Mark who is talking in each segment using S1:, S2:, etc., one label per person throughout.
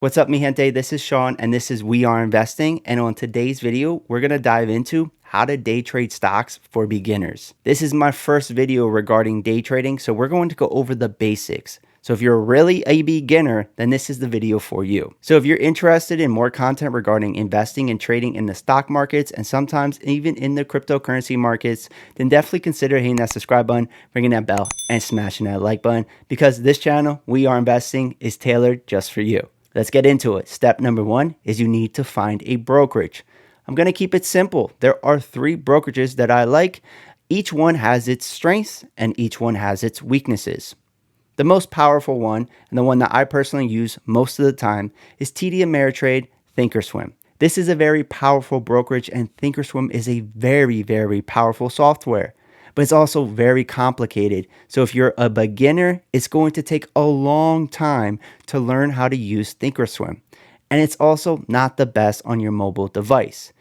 S1: What's up, mi gente? This is Sean, and this is We Are Investing. And on today's video, we're going to dive into how to day trade stocks for beginners. This is my first video regarding day trading, so we're going to go over the basics. So if you're really a beginner, then this is the video for you. So if you're interested in more content regarding investing and trading in the stock markets and sometimes even in the cryptocurrency markets, then definitely consider hitting that subscribe button, ringing that bell, and smashing that like button, because this channel, We Are Investing, is tailored just for you. Let's get into it. Step number one is you need to find a brokerage. I'm going to keep it simple. There are 3 brokerages that I like. Each one has its strengths and each one has its weaknesses. The most powerful one, and the one that I personally use most of the time, is TD Ameritrade Thinkorswim. This is a very powerful brokerage, and Thinkorswim is a very, very powerful software. But it's also very complicated. So if you're a beginner, it's going to take a long time to learn how to use Thinkorswim. And it's also not the best on your mobile device.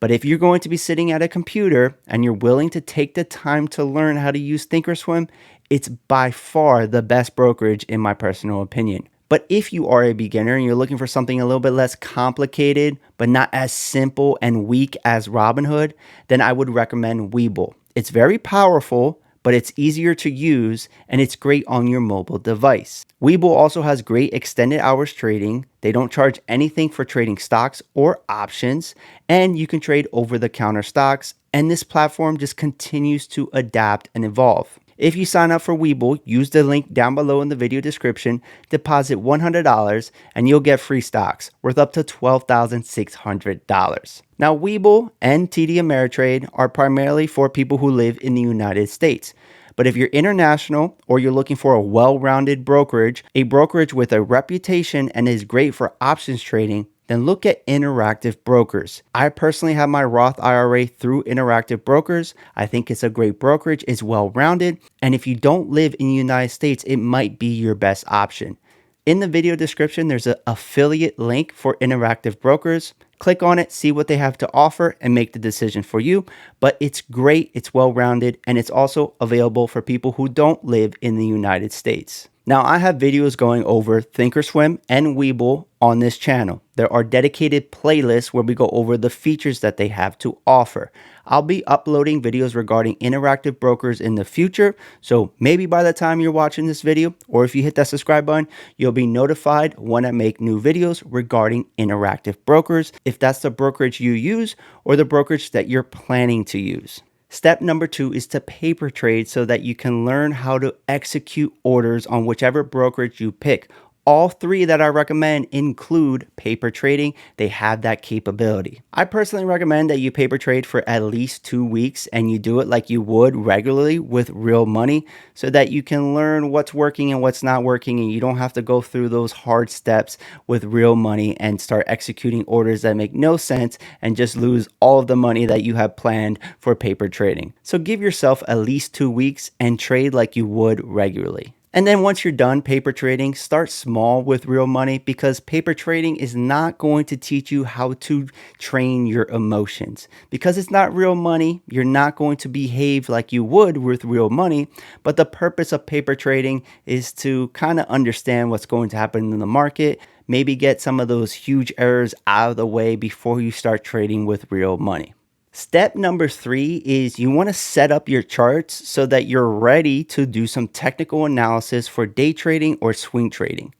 S1: But if you're going to be sitting at a computer and you're willing to take the time to learn how to use Thinkorswim, it's by far the best brokerage in my personal opinion. But if you are a beginner and you're looking for something a little bit less complicated, but not as simple and weak as Robinhood, then I would recommend Webull. It's very powerful, but it's easier to use and it's great on your mobile device. Webull also has great extended hours trading. They don't charge anything for trading stocks or options, and you can trade over-the-counter stocks, and this platform just continues to adapt and evolve. If you sign up for Webull, use the link down below in the video description, deposit $100, and you'll get free stocks worth up to $12,600. Now, Webull and TD Ameritrade are primarily for people who live in the United States. But if you're international or you're looking for a well-rounded brokerage, a brokerage with a reputation and is great for options trading, then look at Interactive Brokers. I personally have my Roth IRA through Interactive Brokers. I think it's a great brokerage, it's well-rounded, and if you don't live in the United States, it might be your best option. In the video description, there's an affiliate link for Interactive Brokers. Click on it, see what they have to offer, and make the decision for you. But it's great, it's well-rounded, and it's also available for people who don't live in the United States. Now, I have videos going over Thinkorswim and Webull on this channel. There are dedicated playlists where we go over the features that they have to offer. I'll be uploading videos regarding Interactive Brokers in the future, so maybe by the time you're watching this video, or if you hit that subscribe button, you'll be notified when I make new videos regarding Interactive Brokers, if that's the brokerage you use or the brokerage that you're planning to use. Step number 2 is to paper trade so that you can learn how to execute orders on whichever brokerage you pick. All 3 that I recommend include paper trading. They have that capability. I personally recommend that you paper trade for at least 2 weeks and you do it like you would regularly with real money so that you can learn what's working and what's not working, and you don't have to go through those hard steps with real money and start executing orders that make no sense and just lose all of the money that you have planned for paper trading. So give yourself at least 2 weeks and trade like you would regularly. And then once you're done paper trading, start small with real money, because paper trading is not going to teach you how to train your emotions. Because it's not real money, you're not going to behave like you would with real money. But the purpose of paper trading is to kind of understand what's going to happen in the market, maybe get some of those huge errors out of the way before you start trading with real money. Step number 3 is you want to set up your charts so that you're ready to do some technical analysis for day trading or swing trading.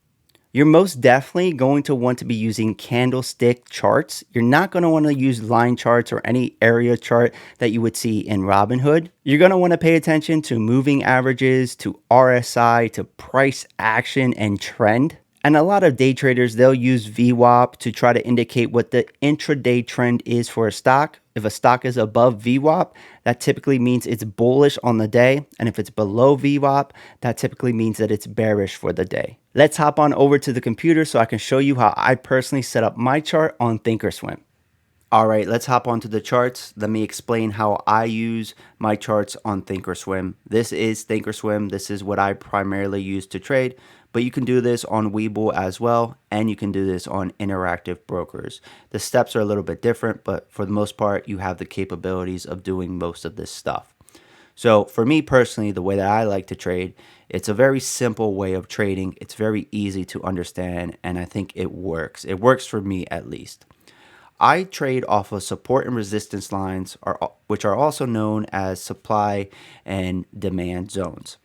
S1: You're most definitely going to want to be using candlestick charts. You're not going to want to use line charts or any area chart that you would see in Robinhood. You're going to want to pay attention to moving averages, to RSI, to price action and trend. And a lot of day traders, they'll use VWAP to try to indicate what the intraday trend is for a stock. If a stock is above VWAP, that typically means it's bullish on the day. And if it's below VWAP, that typically means that it's bearish for the day. Let's hop on over to the computer so I can show you how I personally set up my chart on Thinkorswim. All right, let's hop onto the charts. Let me explain how I use my charts on Thinkorswim. This is Thinkorswim. This is what I primarily use to trade, but you can do this on Webull as well, and you can do this on Interactive Brokers. The steps are a little bit different, but for the most part, you have the capabilities of doing most of this stuff. So for me personally, the way that I like to trade, it's a very simple way of trading. It's very easy to understand, and I think it works. It works for me at least. I trade off of support and resistance lines, which are also known as supply and demand zones.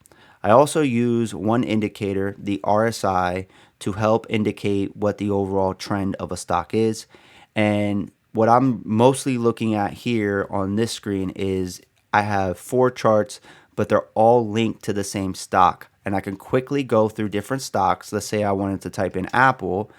S1: I also use one indicator, the RSI, to help indicate what the overall trend of a stock is. And what I'm mostly looking at here on this screen is I have 4 charts, but they're all linked to the same stock. And I can quickly go through different stocks. Let's say I wanted to type in Apple.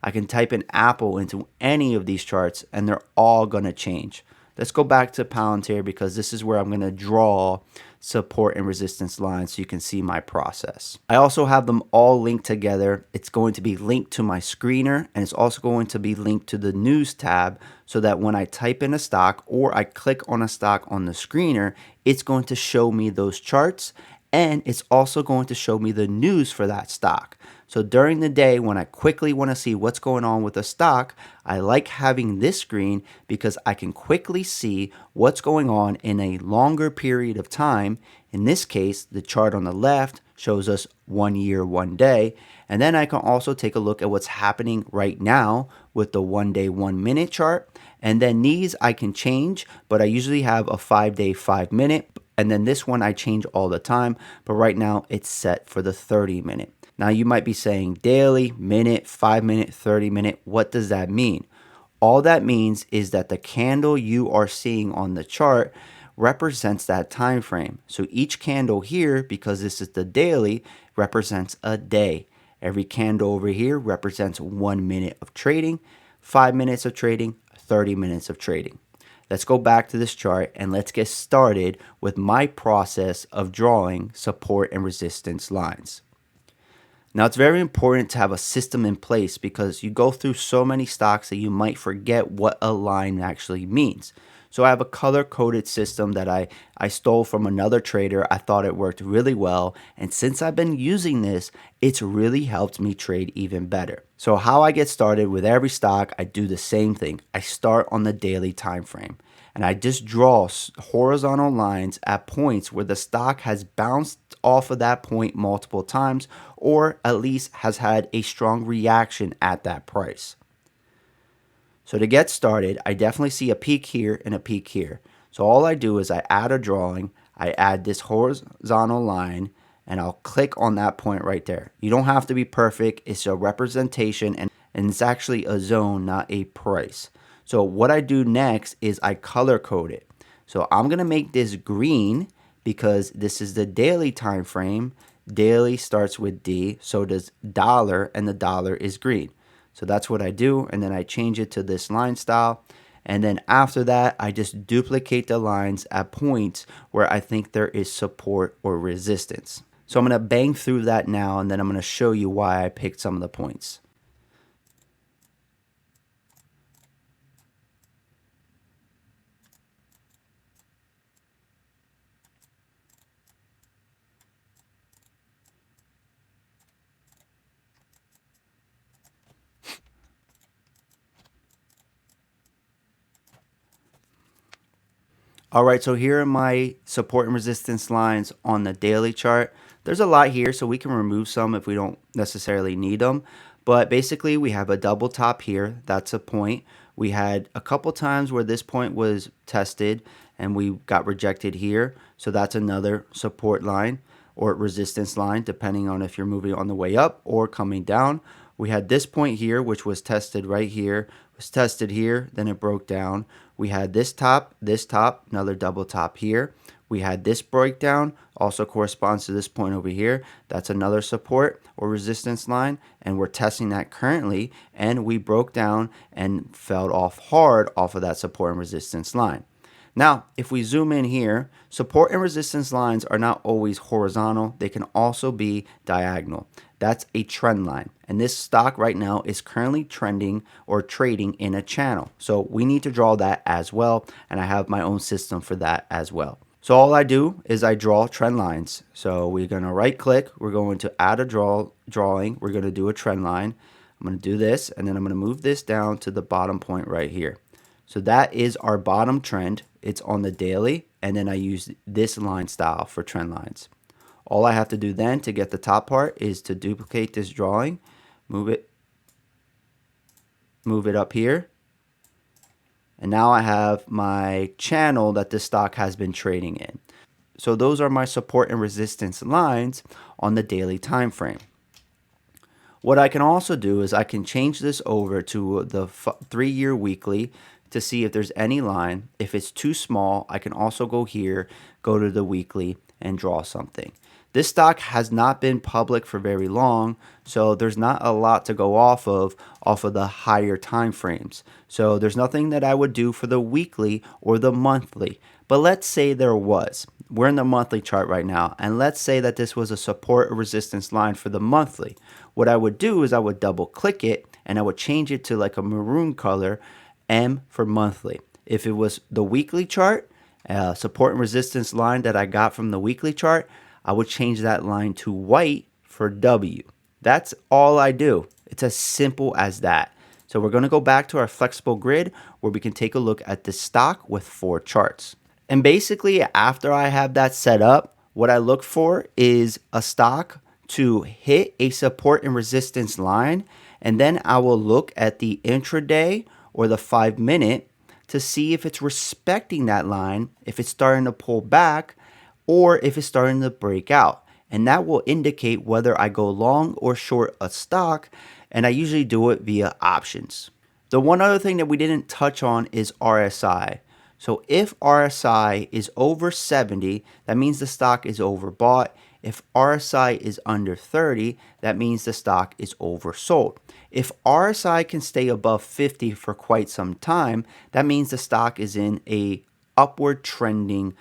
S1: I can type in Apple into any of these charts and they're all going to change. Let's go back to Palantir because this is where I'm going to draw support and resistance lines so you can see my process. I also have them all linked together. It's going to be linked to my screener, and it's also going to be linked to the news tab so that when I type in a stock or I click on a stock on the screener, it's going to show me those charts, and it's also going to show me the news for that stock. So during the day, when I quickly want to see what's going on with a stock, I like having this screen because I can quickly see what's going on in a longer period of time. In this case, the chart on the left shows us 1 year, 1 day. And then I can also take a look at what's happening right now with the 1 day, 1 minute chart. And then these I can change, but I usually have a 5 day, 5 minute. And then this one I change all the time, but right now it's set for the 30 minute. Now you might be saying daily, minute, 5 minute, 30 minute. What does that mean? All that means is that the candle you are seeing on the chart represents that time frame. So each candle here, because this is the daily, represents a day. Every candle over here represents 1 minute of trading, 5 minutes of trading, 30 minutes of trading. Let's go back to this chart and let's get started with my process of drawing support and resistance lines. Now, it's very important to have a system in place because you go through so many stocks that you might forget what a line actually means. So I have a color-coded system that I stole from another trader. I thought it worked really well. And since I've been using this, it's really helped me trade even better. So how I get started with every stock, I do the same thing. I start on the daily time frame. And I just draw horizontal lines at points where the stock has bounced off of that point multiple times or at least has had a strong reaction at that price. So to get started, I definitely see a peak here and a peak here. So all I do is I add a drawing, I add this horizontal line, and I'll click on that point right there. You don't have to be perfect. It's a representation and it's actually a zone, not a price. So what I do next is I color code it. So I'm going to make this green because this is the daily time frame. Daily starts with D, so does dollar, and the dollar is green. So that's what I do, and then I change it to this line style. And then after that, I just duplicate the lines at points where I think there is support or resistance. So I'm going to bang through that now, and then I'm going to show you why I picked some of the points. All right, so here are my support and resistance lines on the daily chart. There's a lot here, so we can remove some if we don't necessarily need them. But basically, we have a double top here. That's a point. We had a couple times where this point was tested and we got rejected here. So that's another support line or resistance line, depending on if you're moving on the way up or coming down. We had this point here, which was tested right here, was tested here, then it broke down. We had this top, another double top here. We had this breakdown, also corresponds to this point over here. That's another support or resistance line, and we're testing that currently, and we broke down and fell off hard off of that support and resistance line. Now, if we zoom in here, support and resistance lines are not always horizontal. They can also be diagonal. That's a trend line. And this stock right now is currently trending or trading in a channel. So we need to draw that as well. And I have my own system for that as well. So all I do is I draw trend lines. So we're going to right click. We're going to add a drawing. We're going to do a trend line. I'm going to do this, and then I'm going to move this down to the bottom point right here. So that is our bottom trend. It's on the daily, and then I use this line style for trend lines. All I have to do then to get the top part is to duplicate this drawing, move it up here, and now I have my channel that this stock has been trading in. So those are my support and resistance lines on the daily time frame. What I can also do is I can change this over to the 3-year weekly to see if there's any line. If it's too small, I can also go here, go to the weekly, and draw something. This stock has not been public for very long, so there's not a lot to go off of the higher time frames. So there's nothing that I would do for the weekly or the monthly. But let's say there was. We're in the monthly chart right now, and let's say that this was a support or resistance line for the monthly. What I would do is I would double click it and I would change it to like a maroon color, M for monthly. If it was the weekly chart, support and resistance line that I got from the weekly chart, I would change that line to white for W. That's all I do. It's as simple as that. So we're going to go back to our flexible grid where we can take a look at the stock with 4 charts. And basically, after I have that set up, what I look for is a stock to hit a support and resistance line, and then I will look at the intraday or the 5-minute to see if it's respecting that line, if it's starting to pull back, or if it's starting to break out. And that will indicate whether I go long or short a stock, and I usually do it via options. The one other thing that we didn't touch on is RSI. So if RSI is over 70, that means the stock is overbought. If RSI is under 30, that means the stock is oversold. If RSI can stay above 50 for quite some time, that means the stock is in a upward trending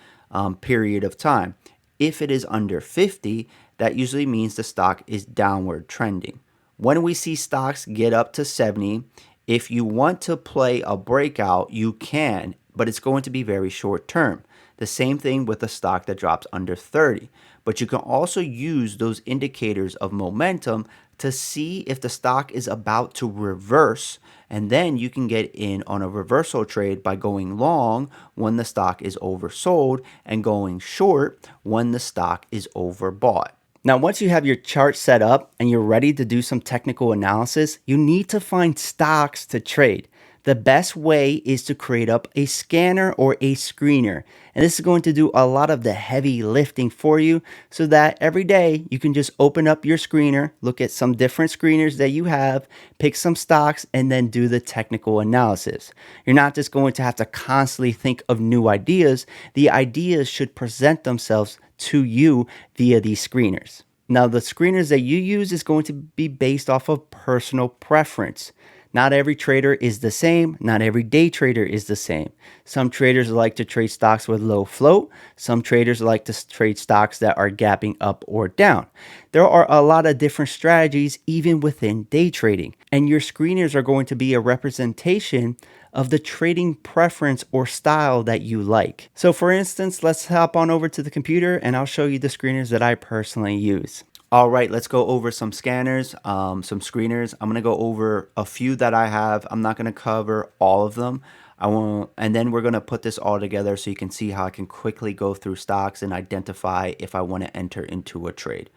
S1: period of time. If it is under 50, that usually means the stock is downward trending. When we see stocks get up to 70, if you want to play a breakout, you can, but it's going to be very short term. The same thing with a stock that drops under 30. But you can also use those indicators of momentum to see if the stock is about to reverse, and then you can get in on a reversal trade by going long when the stock is oversold and going short when the stock is overbought. Now, once you have your chart set up and you're ready to do some technical analysis, you need to find stocks to trade. The best way is to create up a scanner or a screener. And this is going to do a lot of the heavy lifting for you so that every day you can just open up your screener, look at some different screeners that you have, pick some stocks, and then do the technical analysis. You're not just going to have to constantly think of new ideas. The ideas should present themselves to you via these screeners. Now, the screeners that you use is going to be based off of personal preference. Not every trader is the same. Not every day trader is the same. Some traders like to trade stocks with low float. Some traders like to trade stocks that are gapping up or down. There are a lot of different strategies even within day trading. And your screeners are going to be a representation of the trading preference or style that you like. So for instance, let's hop on over to the computer and I'll show you the screeners that I personally use. All right, let's go over some scanners, some screeners. I'm gonna go over a few that I have. I'm not gonna cover all of them. And then we're gonna put this all together so you can see how I can quickly go through stocks and identify if I wanna enter into a trade.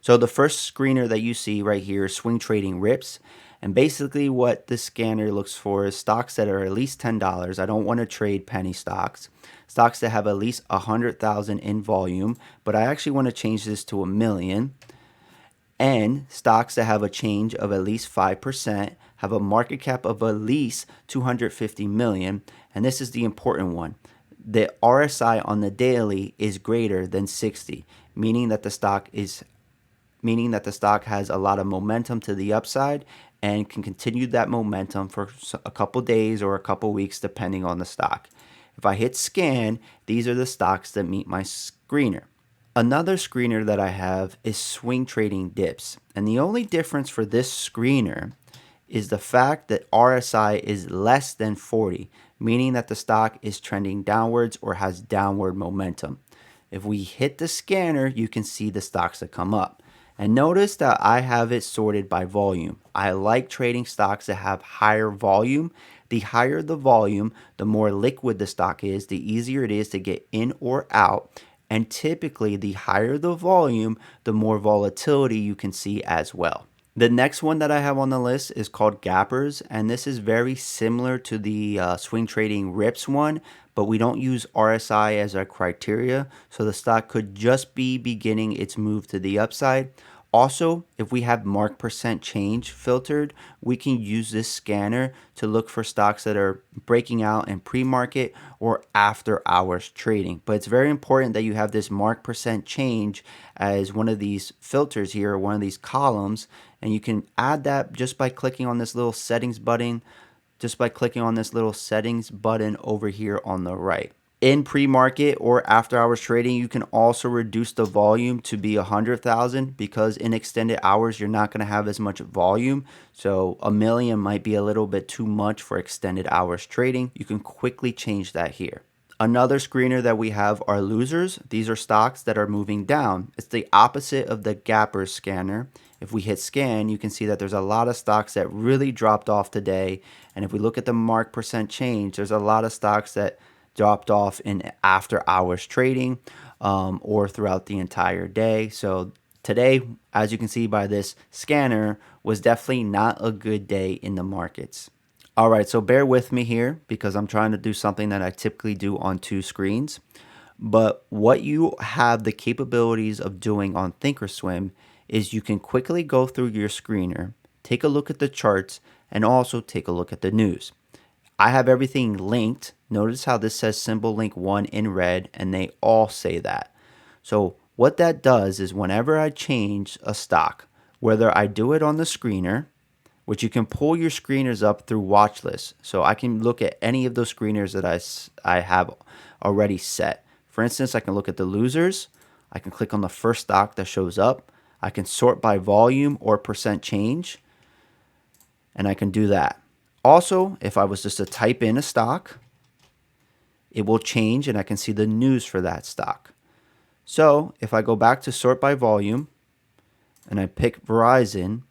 S1: So the first screener that you see right here is Swing Trading Rips. And basically what this scanner looks for is stocks that are at least $10. I don't want to trade penny stocks. Stocks that have at least 100,000 in volume, but I actually want to change this to 1 million. And stocks that have a change of at least 5%, have a market cap of at least 250 million. And this is the important one. The RSI on the daily is greater than 60, meaning that the stock has a lot of momentum to the upside and can continue that momentum for a couple days or a couple weeks depending on the stock. If I hit scan, these are the stocks that meet my screener. Another screener that I have is Swing Trading Dips. And the only difference for this screener is the fact that RSI is less than 40, meaning that the stock is trending downwards or has downward momentum. If we hit the scanner, you can see the stocks that come up. And notice that I have it sorted by volume. I like trading stocks that have higher volume. The higher the volume, the more liquid the stock is, the easier it is to get in or out. And typically, the higher the volume, the more volatility you can see as well. The next one that I have on the list is called gappers, and this is very similar to the swing trading RIPS one, but we don't use RSI as our criteria, so the stock could just be beginning its move to the upside. Also, if we have mark percent change filtered, we can use this scanner to look for stocks that are breaking out in pre-market or after hours trading. But it's very important that you have this mark percent change as one of these filters here, or one of these columns, and you can add that just by clicking on this little settings button, over here on the right. In pre-market or after hours trading, you can also reduce the volume to be 100,000 because in extended hours, you're not going to have as much volume. So 1,000,000 might be a little bit too much for extended hours trading. You can quickly change that here. Another screener that we have are losers. These are stocks that are moving down. It's the opposite of the gapper scanner. If we hit scan, you can see that there's a lot of stocks that really dropped off today. And if we look at the mark percent change, there's a lot of stocks that dropped off in after hours trading or throughout the entire day. So today, as you can see by this scanner, was definitely not a good day in the markets. All right, so bear with me here because I'm trying to do something that I typically do on two screens. But what you have the capabilities of doing on Thinkorswim is you can quickly go through your screener, take a look at the charts, and also take a look at the news. I have everything linked. Notice how this says symbol link 1 in red, and they all say that. So what that does is whenever I change a stock, whether I do it on the screener, which you can pull your screeners up through watch lists. So I can look at any of those screeners that I have already set. For instance, I can look at the losers. I can click on the first stock that shows up. I can sort by volume or percent change, and I can do that. Also, if I was just to type in a stock, it will change and I can see the news for that stock. So if I go back to sort by volume and I pick Verizon,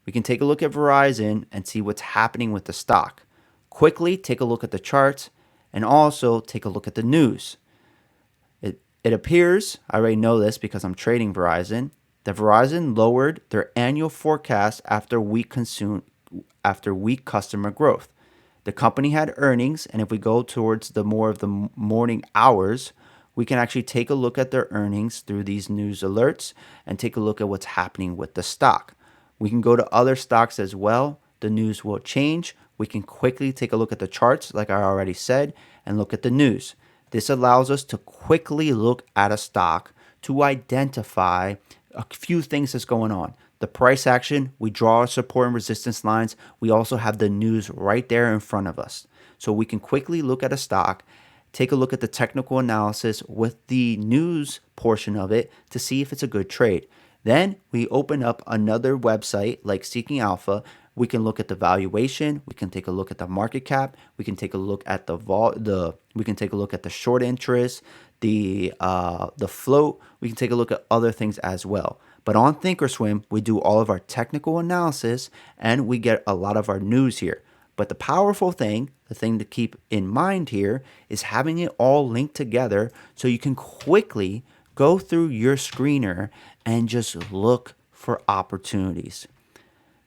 S1: we can take a look at Verizon and see what's happening with the stock. Quickly take a look at the charts and also take a look at the news. It appears, I already know this because I'm trading Verizon, that Verizon lowered their annual forecast after weak customer growth. The company had earnings, and if we go towards the more of the morning hours, we can actually take a look at their earnings through these news alerts and take a look at what's happening with the stock. We can go to other stocks as well. The news will change. We can quickly take a look at the charts, like I already said, and look at the news. This allows us to quickly look at a stock to identify a few things that's going on. The price action, we draw our support and resistance lines. We also have the news right there in front of us. So we can quickly look at a stock, take a look at the technical analysis with the news portion of it to see if it's a good trade. Then we open up another website like Seeking Alpha. We can look at the valuation. We can take a look at the market cap. We can take a look at we can take a look at the short interest, the float. We can take a look at other things as well. But on Thinkorswim, we do all of our technical analysis and we get a lot of our news here. But the powerful thing, the thing to keep in mind here, is having it all linked together so you can quickly go through your screener and just look for opportunities.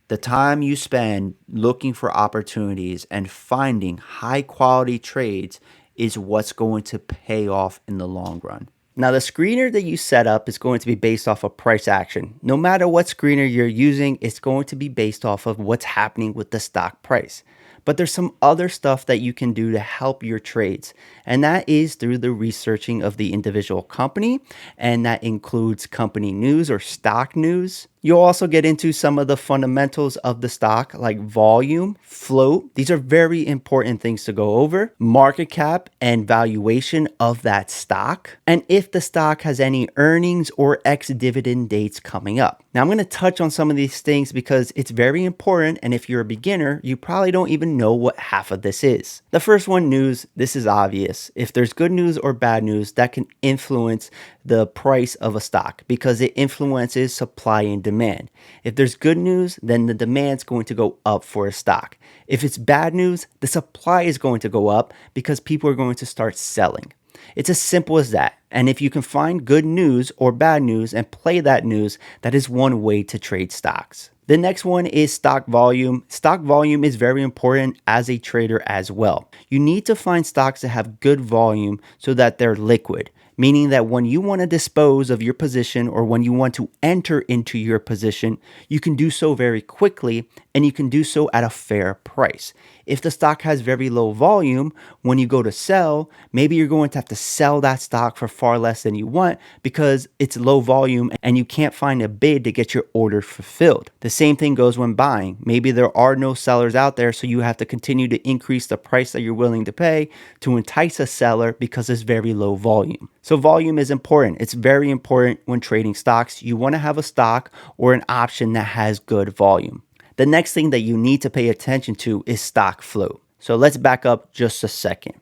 S1: The time you spend looking for opportunities and finding high quality trades is what's going to pay off in the long run. Now, the screener that you set up is going to be based off of price action. No matter what screener you're using, it's going to be based off of what's happening with the stock price. But there's some other stuff that you can do to help your trades, and that is through the researching of the individual company, and that includes company news or stock news. You'll also get into some of the fundamentals of the stock like volume, float. These are very important things to go over. Market cap and valuation of that stock. And if the stock has any earnings or ex-dividend dates coming up. Now I'm going to touch on some of these things because it's very important. And if you're a beginner, you probably don't even know what half of this is. The first one, news. This is obvious. If there's good news or bad news, that can influence the price of a stock because it influences supply and demand. If there's good news, then the demand's going to go up for a stock. If it's bad news, the supply is going to go up because people are going to start selling. It's as simple as that. And if you can find good news or bad news and play that news, that is one way to trade stocks. The next one is stock volume. Stock volume is very important as a trader as well. You need to find stocks that have good volume so that they're liquid, meaning that when you want to dispose of your position or when you want to enter into your position, you can do so very quickly and you can do so at a fair price. If the stock has very low volume, when you go to sell, maybe you're going to have to sell that stock for far less than you want because it's low volume and you can't find a bid to get your order fulfilled. The same thing goes when buying. Maybe there are no sellers out there, so you have to continue to increase the price that you're willing to pay to entice a seller because it's very low volume. So volume is important. It's very important when trading stocks. You want to have a stock or an option that has good volume. The next thing that you need to pay attention to is stock float. So let's back up just a second.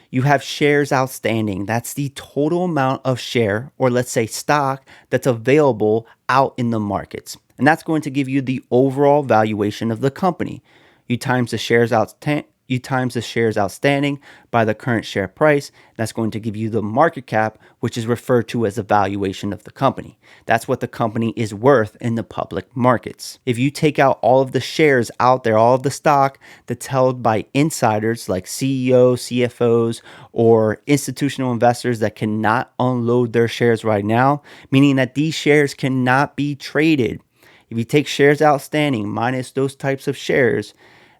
S1: You have shares outstanding. That's the total amount of share, or let's say stock, that's available out in the markets. And that's going to give you the overall valuation of the company. You times the shares outstanding by the current share price. That's going to give you the market cap, which is referred to as the valuation of the company. That's what the company is worth in the public markets. If you take out all of the shares out there, all of the stock that's held by insiders like CEOs, CFOs, or institutional investors that cannot unload their shares right now, meaning that these shares cannot be traded. If you take shares outstanding minus those types of shares,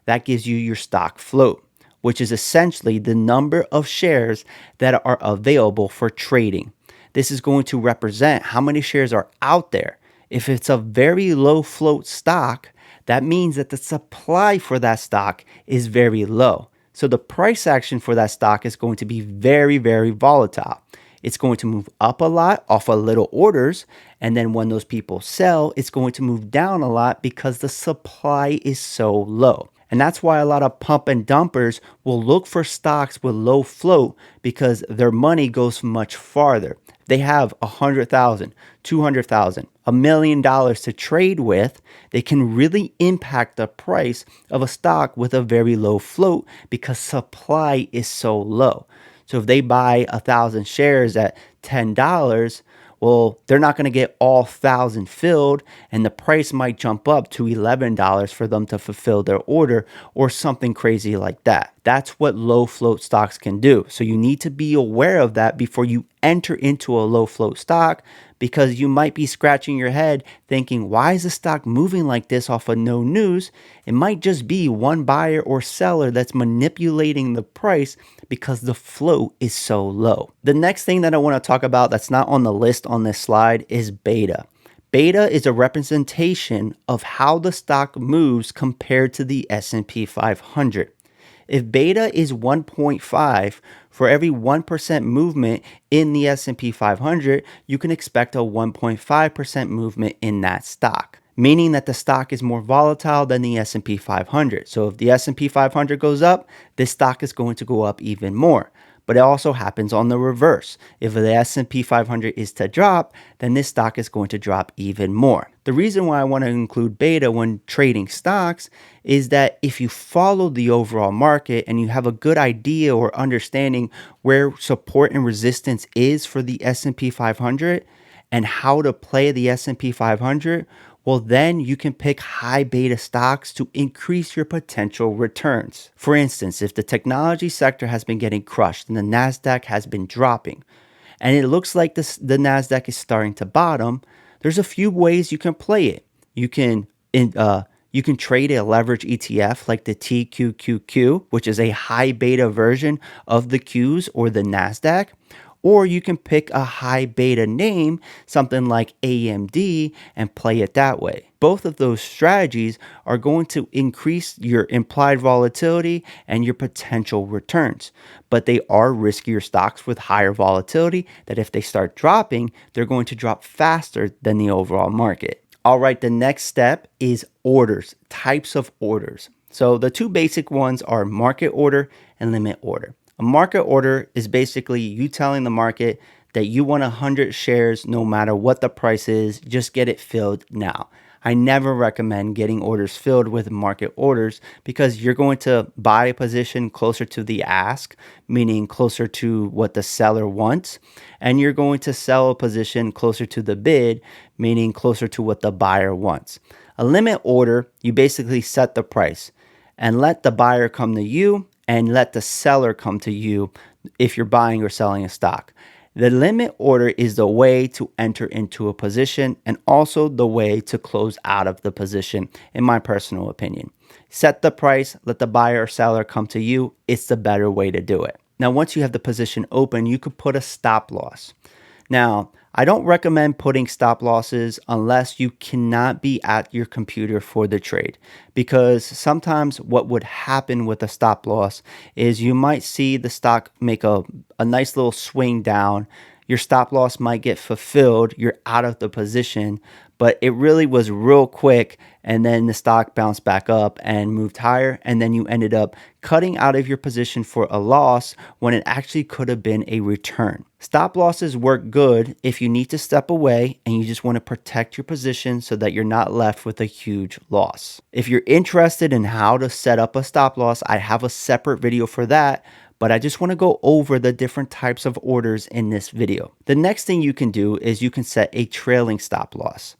S1: that gives you your stock float, which is essentially the number of shares that are available for trading. This is going to represent how many shares are out there. If it's a very low float stock, that means that the supply for that stock is very low. So the price action for that stock is going to be very, very volatile. It's going to move up a lot off of little orders. And then when those people sell, it's going to move down a lot because the supply is so low. And that's why a lot of pump and dumpers will look for stocks with low float because their money goes much farther. They have $100,000, $200,000, $1 million to trade with. They can really impact the price of a stock with a very low float because supply is so low. So if they buy 1,000 shares at $10, well, they're not going to get all 1,000 filled, and the price might jump up to $11 for them to fulfill their order or something crazy like that. That's what low float stocks can do. So you need to be aware of that before you enter into a low float stock, because you might be scratching your head thinking, why is the stock moving like this off of no news? It might just be one buyer or seller that's manipulating the price because the float is so low. The next thing that I want to talk about that's not on the list on this slide is beta. Beta is a representation of how the stock moves compared to the S&P 500. If beta is 1.5, for every 1% movement in the S&P 500, you can expect a 1.5% movement in that stock, meaning that the stock is more volatile than the S&P 500. So if the S&P 500 goes up, this stock is going to go up even more. But it also happens on the reverse. If the S&P 500 is to drop, then this stock is going to drop even more. The reason why I want to include beta when trading stocks is that if you follow the overall market and you have a good idea or understanding where support and resistance is for the S&P 500 and how to play the S&P 500, well, then you can pick high beta stocks to increase your potential returns. For instance, if the technology sector has been getting crushed and the NASDAQ has been dropping, and it looks like the NASDAQ is starting to bottom, there's a few ways you can play it. You can trade a leverage ETF like the TQQQ, which is a high beta version of the Qs or the NASDAQ. Or you can pick a high beta name, something like AMD, and play it that way. Both of those strategies are going to increase your implied volatility and your potential returns. But they are riskier stocks with higher volatility that if they start dropping, they're going to drop faster than the overall market. All right, the next step is orders, types of orders. So the two basic ones are market order and limit order. A market order is basically you telling the market that you want 100 shares no matter what the price is, just get it filled now. I never recommend getting orders filled with market orders because you're going to buy a position closer to the ask, meaning closer to what the seller wants, and you're going to sell a position closer to the bid, meaning closer to what the buyer wants. A limit order, you basically set the price and let the buyer come to you and let the seller come to you if you're buying or selling a stock. The limit order is the way to enter into a position and also the way to close out of the position, in my personal opinion. Set the price, let the buyer or seller come to you. It's the better way to do it. Now, once you have the position open, you could put a stop loss. Now, I don't recommend putting stop losses unless you cannot be at your computer for the trade, because sometimes what would happen with a stop loss is you might see the stock make a nice little swing down. Your stop loss might get fulfilled. You're out of the position, but it really was real quick. And then the stock bounced back up and moved higher. And then you ended up cutting out of your position for a loss when it actually could have been a return. Stop losses work good if you need to step away and you just want to protect your position so that you're not left with a huge loss. If you're interested in how to set up a stop loss, I have a separate video for that, but I just want to go over the different types of orders in this video. The next thing you can do is you can set a trailing stop loss.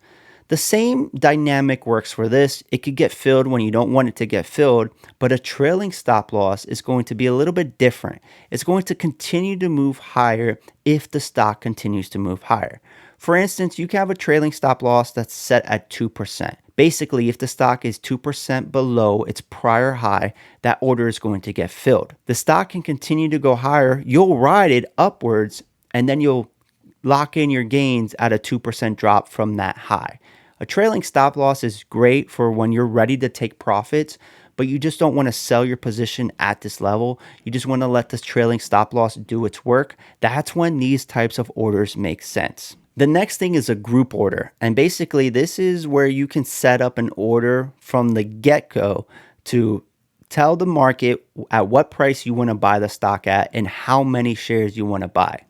S1: The same dynamic works for this. It could get filled when you don't want it to get filled, but a trailing stop loss is going to be a little bit different. It's going to continue to move higher if the stock continues to move higher. For instance, you can have a trailing stop loss that's set at 2%. Basically, if the stock is 2% below its prior high, that order is going to get filled. The stock can continue to go higher. You'll ride it upwards, and then you'll lock in your gains at a 2% drop from that high. A trailing stop loss is great for when you're ready to take profits, but you just don't want to sell your position at this level. You just want to let this trailing stop loss do its work. That's when these types of orders make sense. The next thing is a group order. And basically, this is where you can set up an order from the get-go to tell the market at what price you want to buy the stock at and how many shares you want to buy.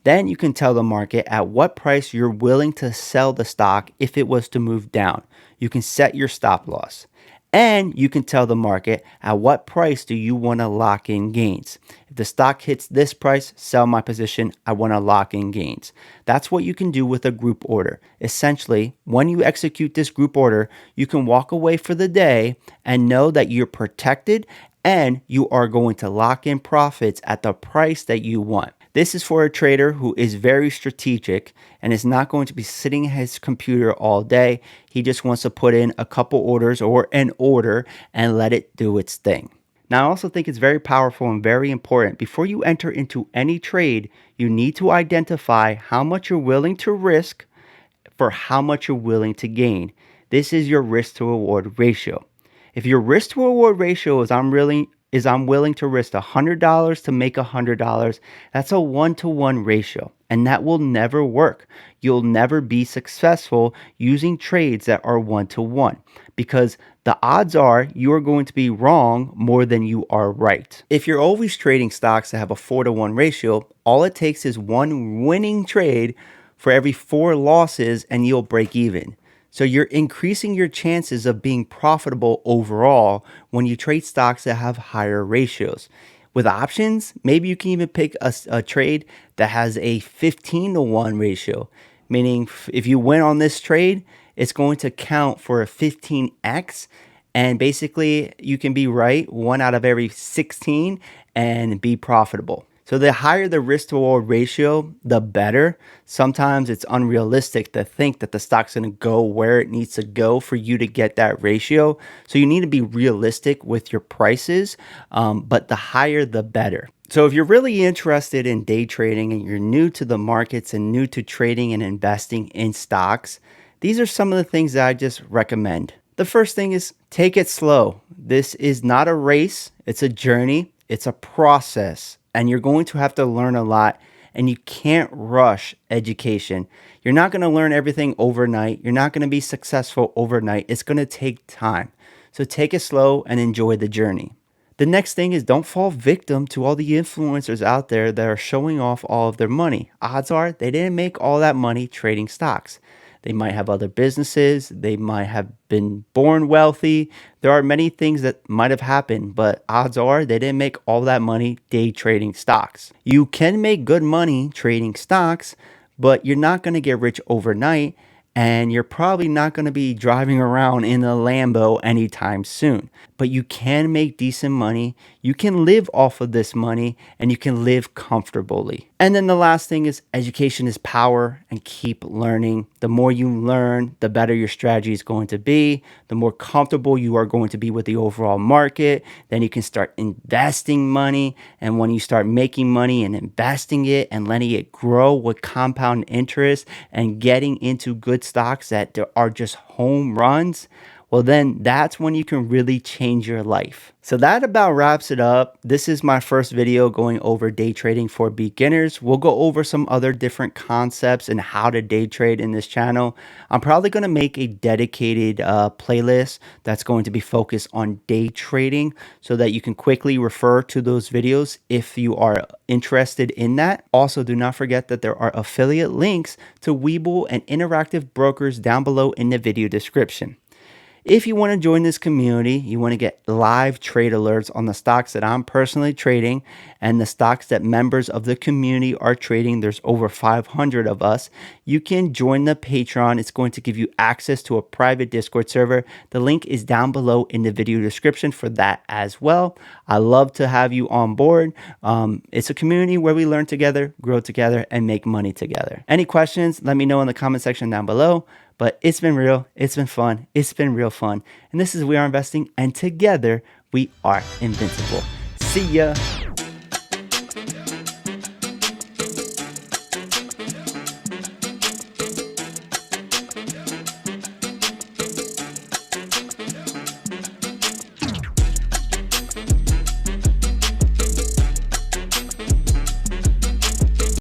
S1: Then you can tell the market at what price you're willing to sell the stock if it was to move down. You can set your stop loss. And you can tell the market at what price do you want to lock in gains. If the stock hits this price, sell my position. I want to lock in gains. That's what you can do with a group order. Essentially, when you execute this group order, you can walk away for the day and know that you're protected and you are going to lock in profits at the price that you want. This is for a trader who is very strategic and is not going to be sitting at his computer all day. He just wants to put in a couple orders or an order and let it do its thing. Now, I also think it's very powerful and very important. Before you enter into any trade, you need to identify how much you're willing to risk for how much you're willing to gain. This is your risk to reward ratio. If your risk to reward ratio is I'm willing to risk $100 to make $100, that's a 1-to-1 ratio, and that will never work. You'll never be successful using trades that are 1-to-1 because the odds are you are going to be wrong more than you are right. If you're always trading stocks that have a 4-to-1 ratio, all it takes is one winning trade for every 4 losses and you'll break even. So you're increasing your chances of being profitable overall when you trade stocks that have higher ratios. With options, maybe you can even pick a trade that has a 15-to-1 ratio, meaning if you win on this trade, it's going to count for a 15x, and basically you can be right 1 out of every 16 and be profitable. So the higher the risk to reward ratio, the better. Sometimes it's unrealistic to think that the stock's going to go where it needs to go for you to get that ratio. So you need to be realistic with your prices, but the higher, the better. So if you're really interested in day trading and you're new to the markets and new to trading and investing in stocks, these are some of the things that I just recommend. The first thing is take it slow. This is not a race. It's a journey. It's a process. And you're going to have to learn a lot, and you can't rush education. You're not going to learn everything overnight. You're not going to be successful overnight. It's going to take time. So take it slow and enjoy the journey. The next thing is don't fall victim to all the influencers out there that are showing off all of their money. Odds are they didn't make all that money trading stocks. They might have other businesses. They might have been born wealthy. There are many things that might have happened, but odds are they didn't make all that money day trading stocks. You can make good money trading stocks, but you're not going to get rich overnight, and you're probably not going to be driving around in a Lambo anytime soon. But you can make decent money, you can live off of this money, and you can live comfortably. And then the last thing is education is power, and keep learning. The more you learn, the better your strategy is going to be, the more comfortable you are going to be with the overall market. Then you can start investing money, and when you start making money and investing it and letting it grow with compound interest and getting into good stocks that are just home runs, well, then that's when you can really change your life. So that about wraps it up. This is my first video going over day trading for beginners. We'll go over some other different concepts and how to day trade in this channel. I'm probably going to make a dedicated playlist that's going to be focused on day trading so that you can quickly refer to those videos if you are interested in that. Also, do not forget that there are affiliate links to Webull and interactive brokers down below in the video description. If you want to join this community, you want to get live trade alerts on the stocks that I'm personally trading and the stocks that members of the community are trading. There's over 500 of us. You can join the Patreon. It's going to give you access to a private Discord server. The link is down below in the video description for that as well. I love to have you on board. It's a community where we learn together, grow together, and make money together. Any questions, let me know in the comment section down below. But it's been real, it's been fun, it's been real fun. And this is We Are Investing, and together we are invincible. See ya.